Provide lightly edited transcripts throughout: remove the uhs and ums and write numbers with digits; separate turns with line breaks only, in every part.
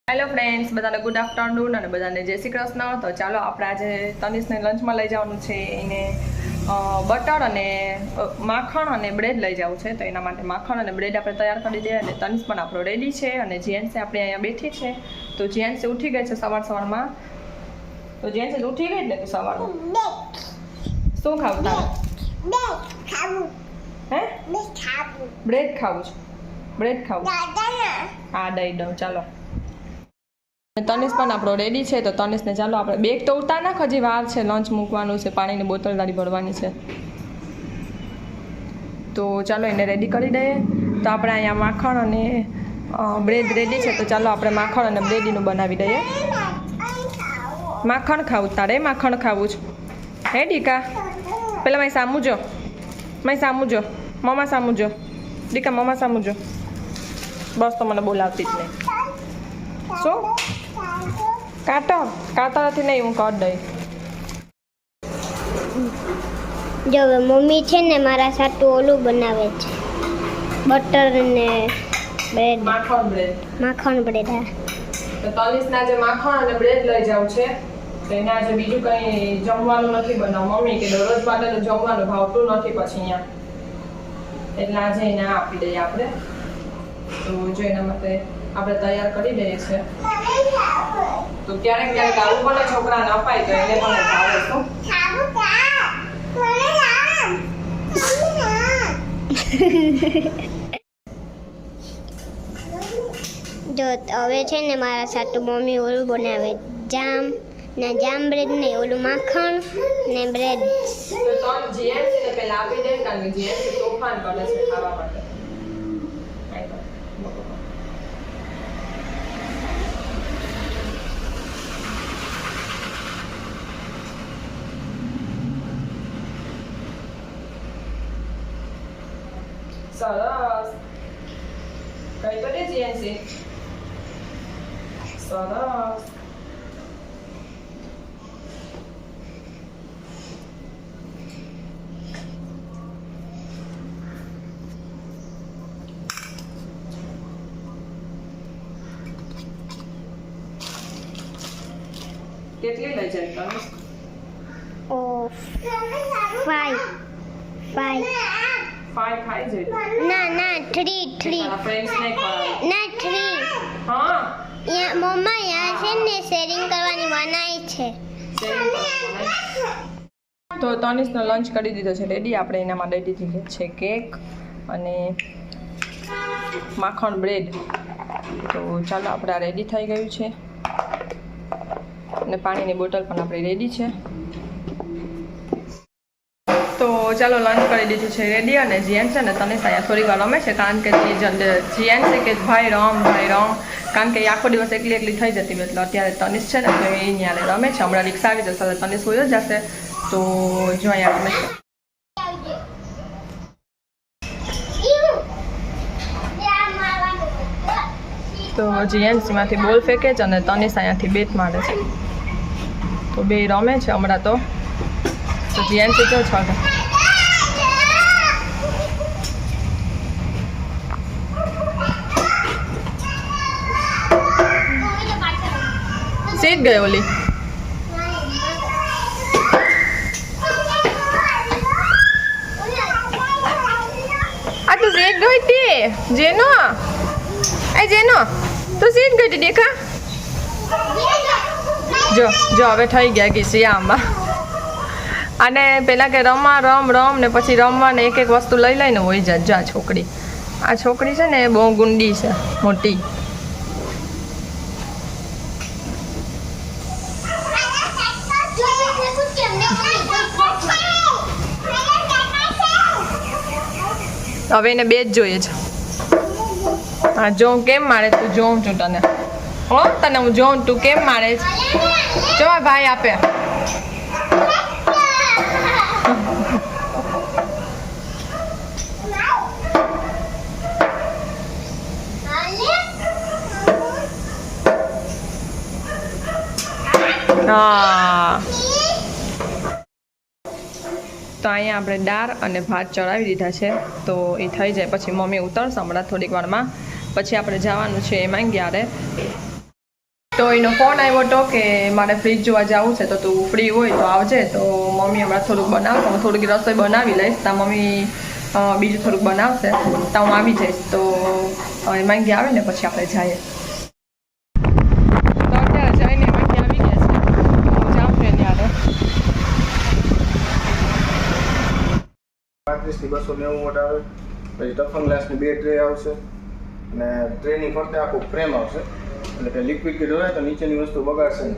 Hello friends, બધાને good afternoon અને બધાને જય શ્રી કૃષ્ણ. તો ચાલો આપણે આજે તનિષને લંચમાં લઈ જવાનું છે. એને બટર અને માખણ અને બ્રેડ લઈ જવું છે. તો એના માટે માખણ અને બ્રેડ આપણે તૈયાર કરી દઈએ. અને તનિષ પણ આપણો રેડી છે અને જેન્સે આપણે અહીંયા બેઠી છે. તો જેન્સે ઉઠી ગઈ છે સવારમાં. તો જેન્સે ઉઠી ગઈ ને તો સવારમાં શું ખાવું તારે? હે? બ્રેડ ખાવું છે. બ્રેડ ખાવું? હા, દઈ દઉં. ચાલો, તનિષ પણ આપણો રેડી છે. તો તનિષને ચાલો આપણે બેગ તો ઉતાર નાખ, હજી વાર છે. લંચ મૂકવાનું છે, પાણીની બોટલ દાડી ભરવાની છે. તો ચાલો એને રેડી કરી દઈએ. તો આપણે અહીંયા માખણ અને બ્રેડ રેડી છે. તો ચાલો આપણે માખણ અને બ્રેડીનું બનાવી દઈએ. માખણ ખાવું તારે? માખણ ખાવું છે? હે ડીકા? પેલા મારી સામું જો, મારી સામું જો, મમ્મા સામું જો. ડીકા મમ્મા સામું જો. બસ, તો મને બોલાવતી જ નહીં. શું કાંટો નથી? નહીં, હું કરી દઈ.
જો મમ્મી છે ને મારા સાથે ઓલું બનાવે છે, બટર ને બ્રેડ. માખણ બ્રેડ.
તો તનિષના જે માખણ અને બ્રેડ લઈ જાવ છે. તો એને આજે બીજું કંઈ જમવાનું નથી બનાવું. મમ્મી કે દરરોજ માટે તો જમવાનું ભાવતું નથી પછી અહીંયા, એટલે આજે એને આપી દઈએ આપણે. તો જો એના માટે આપણે તૈયાર કરી દઈએ છીએ. તો ક્યારેક ક્યારેક આવું પણ છોકરાને અપાય તો એને પણ ભાવે.
જો હવે છે ને મારા સાથે મમ્મી ઓલું બનાવે, જામ બ્રેડ ને ઓલું માખણ ને બ્રેડ.
તો જીએનસી પહેલા આપી દે, કારણ કે જીએનસી તોફાન કરે છે ખાવા માટે. સરસ. કઈ કરે જીએનસી? સરસ. કેટલી લઈ જાય તમે?
ઓ 5
ખાઈ જાય?
ના 3
ફ્રેન્ડ્સ ને ખવડાવે?
ના 3.
હા,
મમ્મા યાર છે ને શેરિંગ કરવાની મનાઈ છે.
તો તનિષનો લંચ કરી દીધો છે રેડી. આપણે એનામાં દઈ દીધી છે કેક અને માખણ બ્રેડ. તો ચાલો, આપણે આ રેડી થઈ ગયું છે. અને પાણીની બોટલ પણ આપણી રેડી છે. તો ચાલો, લંચ કરી દીધું છે રેડી. અને જીએન છે ને તનિષ અહીંયા થોડી વાર રમે છે, કારણ કે જીએન છે કે ભાઈ રમ, કારણ કે એ આખો દિવસ એકલી થઈ જતી. એટલે અત્યારે તનિષ છે ને તો એ અહીંયા રમે છે. હમણાં રિક્ષા આવી જશે, તનિષ હોઈ જ જશે. તો જો અહીંયા રમે છે. તો જીએનસીમાંથી બોલ ફેંકે છે અને તનિષ અહીંયાથી બેટ મારે છે. તો બે રમે છે હમણાં. તો જીએનસી તો છ સીટ ગઈ ઓલી. આ તું સીટ ગઈ હતી જેનો? જેનો તું સીટ ગઈ હતી દેખા. જો હવે થઈ ગયા ઘીસિયામાં. અને પેલા કે રમ ને પછી રમવાને એક વસ્તુ લઈને હોય જાય. જો આ છોકરી છે ને બહુ ગુંડી છે, મોટી. હવે એને બે જ જોઈએ છે. હા, જો કેમ મારે તું જોઉં છું તને. હો, તને હું જોઉં તું કેમ મારે છે. જો ભાઈ આપે. હા, તો અહીંયા આપણે દાળ અને ભાત ચડાવી દીધા છે. તો એ થઈ જાય પછી મમ્મી ઉતરશે હમણાં થોડીક વારમાં. પછી આપણે જવાનું છે એમાં ક્યારે તો એનો ફોન આવ્યો હતો કે મારે ફ્રીજ જોવા જવું છે તો તું ફ્રી હોય તો આવજે. તો મમ્મી હમણાં થોડુંક બનાવશે, હું થોડીક રસોઈ બનાવી લઈશ. ત્યાં મમ્મી બીજું થોડુંક બનાવશે તો હું આવી જઈશ. તો માંગી આવે ને પછી આપણે જઈએ. તો અત્યારે જઈને માંગી આવી ગયા છે, હું જાઉં છું એની હારે.
35 થી 290 વોટ આવે. પછી ટફન ગ્લાસની 2 ટ્રે આવશે અને ટ્રેની ફરતે આખું ફ્રેમ આવશે. એટલે કે લિક્વિડ કે ઢોળાય તો નીચેની વસ્તુ બગાડશે નહીં.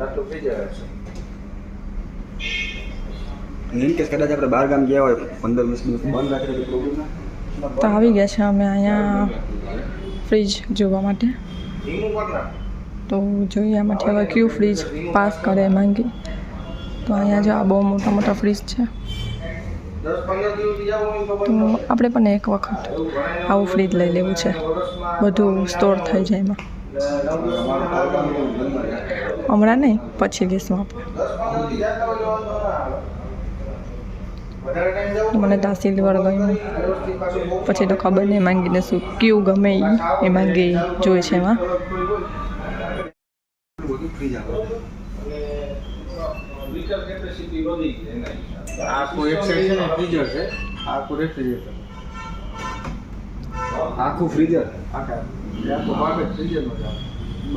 આટલું ફ્રીઝર આવશે.
ઇનકેસ કદાચ આપણે બહાર ગામ ગયા હોય 15-20 મિનિટ બંધ રાખી તો પ્રોબ્લેમ ના.
તો આવી ગયા છે અમે અહીંયા ફ્રીજ જોવા માટે. તો જોઈએ આમાંથી હવે કયું ફ્રીજ પાસ કરે માંગી. તો અહીંયા જો આ બહુ મોટા મોટા ફ્રીજ છે. તો આપણે પણ એક વખત આવું ફ્રીજ લઈ લેવું છે, બધું સ્ટોર થઈ જાય એમાં. હમણાં નહીં, પછી લેશું આપણે. મને તો આ સિલ્વર ગમ્યું, પછી તો ખબર નહીં માંગીને શું કયું ગમે એ માંગી જોઈ છે એમાં.
આખું એક સાઈડ છે ને ફ્રીઝર છે, આખું રેફ્રિજરેટર, આખું ફ્રીઝર, આખું ભાગ જ ફ્રીઝરનો છે.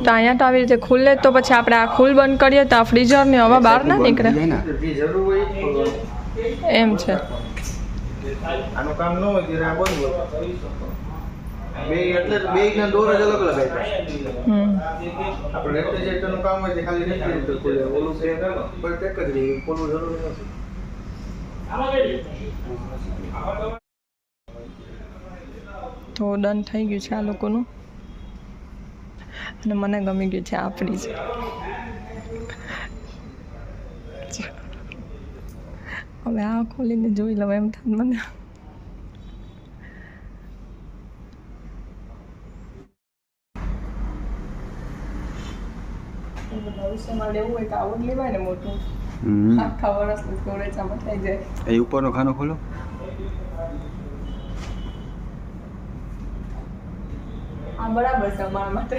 તો અહીંયા તો આવી રીતે ખુલ્લે તો પછી આપણે આ ખુલ બંધ કરીએ તો આ ફ્રીઝરની હવા બહાર ના નીકળે
જે જરૂર હોય એ ખોલવાનું.
એમ છે.
આનું કામ ન હોય ત્યારે આ બંધ હોય. બે એટલે બેયના દોર જ અલગ અલગ આપ્યા. આપણે રેફ્રિજરેટરનું કામ હોય તે ખાલી રેફ્રિજરેટર ખોલે, ઓલું છે બસ એક જ રહી, ખોલવું જરૂરી નથી.
તો ડન થઈ ગયું છે આ લોકોનું, અને મને ગમી ગયું છે આ ફ્રીજ. હવે આ ખોલીને જોઈ લઉં એમ થાય મને. ભવિષ્યમાં લેવું હોય તો આવું જ લેવાય ને મોટું, આખા વર્ષનું સ્ટોરેજ આમાં થઈ જાય.
એ ઉપરનો ખાનો ખોલો.
આ બરાબર છે અમારા માટે,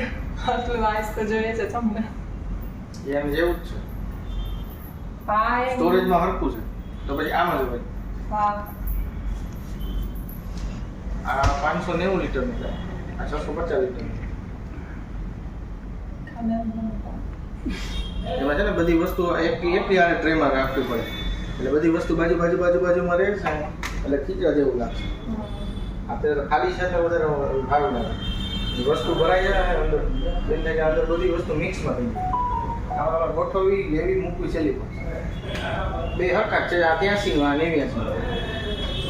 આટલું વાઇસ તો જોઈએ છે તમને.
એમ જેવું જ છે,
હા એમ.
સ્ટોરેજમાં હરખું છે તો પછી આમાં જ હોય.
હા
આ 590 લીટરનું છે, આ 650 લીટરનું. એમાં છે ને બધી વસ્તુ એકલી આને ટ્રેમાં રાખવી પડે, એટલે બધી વસ્તુ બાજુમાં રહે છે, એટલે ખીચા જેવું લાગશે. આપણે ખાલી છે એટલે વધારે સારું લાગે. વસ્તુ ભરાઈ જાય અંદર અંદર બધી વસ્તુ મિક્સમાં થઈ જાય. આમાં ગોઠવવી, લેવી, મૂકવી સહેલી પડશે. બે હરખા છે, આ 83 આ 89,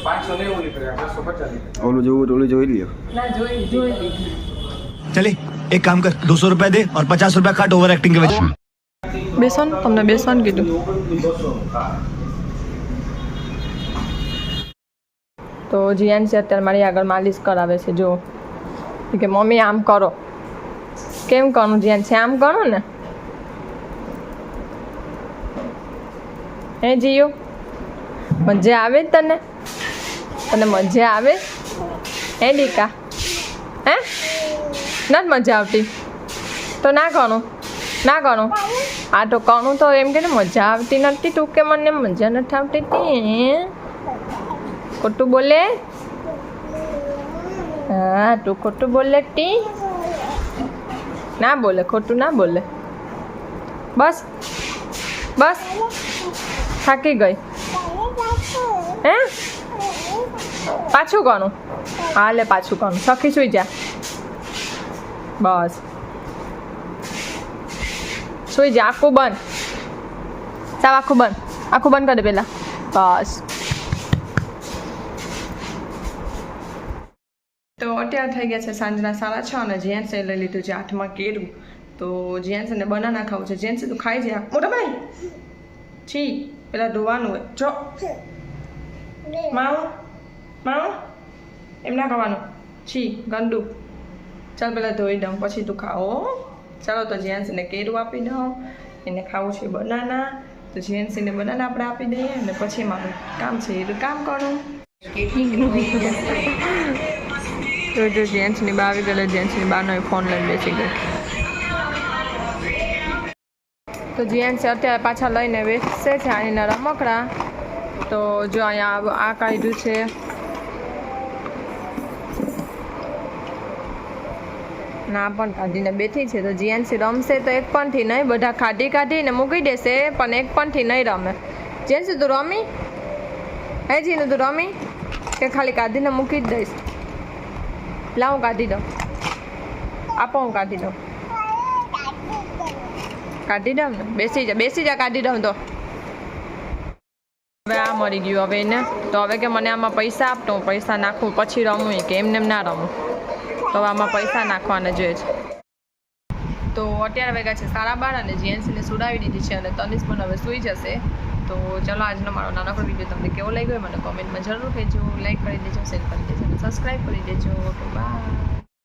590 લીટર, આ 650 લીટર.
ઓલું જોઈ લ્યો.
ના જોઈ લીધી.
चले एक काम कर 200 रुपए दे और 50 रुपए काट ओवर एक्टिंग के वजह
બેસન, તમને બેસન કીધું. તો જીયાન છે અત્યારે મારી આગળ માલિશ કરાવે છે. જો કે મમ્મી આમ કરો. કેમ કરું જીયાન છે? આમ કરો ને. હે જીયો, મજા આવે જ તને? તને મજા આવે હે દીકા? હે નથી મજા આવતી તો ના કરું. આ તો કરું તો એમ કે મજા આવતી નથી. તું કે મને મજા નથી આવતી હતી. ખોટું બોલે? હા તું ખોટું બોલે તી? ના બોલે, ખોટું ના બોલે. બસ થાકી ગઈ હે? પાછું કરું? હા લે પાછું કરું. સખી સુઈ જા. બસ સુઈ જા. આખું બંધ. સાવ આખું બંધ કરી દે પહેલાં. બસ. તો અત્યારે થઈ ગયા છે સાંજના 6:30 અને જેન્ટ્સે લઈ લીધું છે હાથમાં કેળું. તો જેન્ટ્સને બનાના ખાવું છે. જેન્ટ્સ તું ખાઈ જાય મોટા ભાઈ. છી પેલા ધોવાનું હોય. જો માવ એમ ના ખાવાનું. છી ગંદુ. ચાલ પહેલાં ધોઈ દઉં પછી તું ખાઓ. ચાલો તો જેન્ટ્સને કેળું આપી દઉં. એને ખાવું છે બનાના, તો જેન્ટ્સને બનાના આપણે આપી દઈએ અને પછી મારું કામ છે એ કામ કરું. જો જેન્ટ્સની બા આવી ગયેલા, જેન્ટ્સની બાનો ફોન લઈને બેસી ગઈ. તો જીએનસી અત્યારે પાછા લઈને બેસે છે આનીના રમકડા. તો જો અહીંયા આ કાઢ્યું છે, ના પણ કાઢીને બેઠી છે. તો જીએનસી રમશે તો એક પણથી નહીં, બધા કાઢીને મૂકી દેશે પણ એક પણથી નહીં રમે. જીએનસી તું રમી? હે જીનું તું રમી કે ખાલી કાઢીને મૂકી જ દઈશ? લાવ હું કાઢી દઉં, આપો હું કાઢી દઉં. કાઢી દઉં ને, બેસી જા કાઢી દઉં. તો હવે આ મળી ગયું હવે એને. તો હવે કે મને આમાં પૈસા આપતો, હું પૈસા નાખું પછી રમું કે એમને એમ ના રમું. તો હવે આમાં પૈસા નાખવાના જોઈએ છે. તો અત્યારે વાગ્યા છે 12:30 અને જીએનસીને સુડાવી દીધી છે અને તનિષ પણ હવે સૂઈ જશે. તો ચલો આજનો મારો નાનકડો વિડીયો તમને કેવો લાગ્યો મને કોમેન્ટમાં જરૂર કહેજો. લાઈક કરી દેજો, શેર કરી દેજો અને સબસ્ક્રાઈબ કરી દેજો. તો બાય.